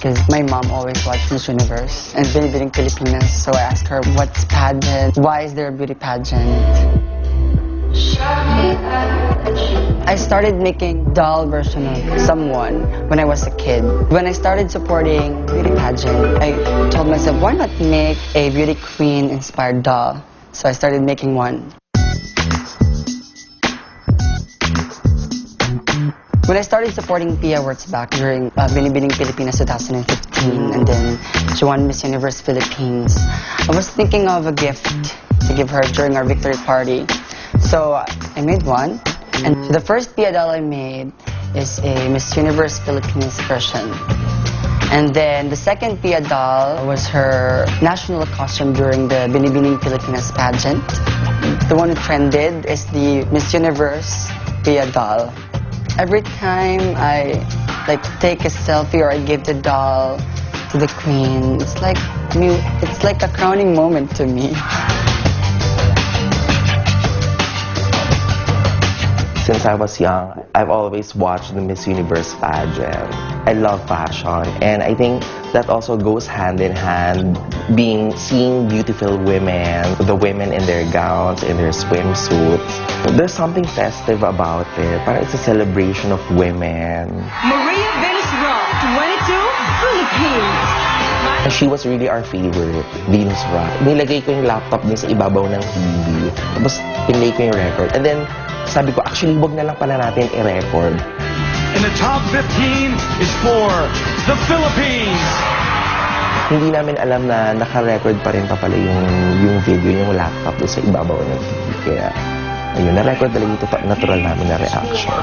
because my mom always watched Miss Universe and Binibining Pilipinas. So I asked her, what's pageant? Why is there a beauty pageant? I started making doll version of someone when I was a kid. When I started supporting beauty pageant, I told myself, why not make a beauty queen inspired doll? So I started making one. When I started supporting Pia Wurtzbach during Binibining Pilipinas 2015, and then she won Miss Universe Philippines, I was thinking of a gift to give her during our victory party. So I made one, and the first Pia doll I made is a Miss Universe Philippines version. And then the second Pia doll was her national costume during the Binibining Pilipinas pageant. The one who trended is the Miss Universe Pia doll. Every time I take a selfie or I give the doll to the queen, it's like a crowning moment to me. Since I was young, I've always watched the Miss Universe pageant. I love fashion, and I think that also goes hand in hand, seeing beautiful women, the women in their gowns, in their swimsuits. There's something festive about it. Parang it's a celebration of women. Maria Venus Rock, 22, Philippines. She was really our favorite, Venus Rock. Nilagay ko yung laptop niya sa ibabaw ng TV. Tapos pinlay ko yung record. And then, sabi ko, actually, wag na lang pala natin i-record. And the top 15 is for the Philippines. Hindi namin alam na naka-record pa rin pala yung video, yung laptop doon sa ibabaw ng TV. Kaya, ayun, na-record talaga ito, natural namin na reaction.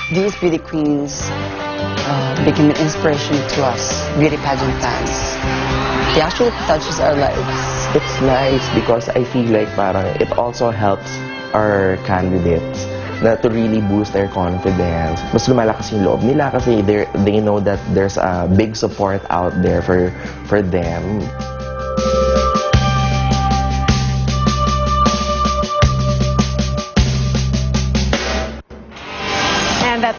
These beauty queens became an inspiration to us, beauty pageant fans. They actually touches our lives. It's nice because I feel like parang it also helps our candidates to really boost their confidence. Mas lumalakas yung loob nila kasi they know that there's a big support out there for them.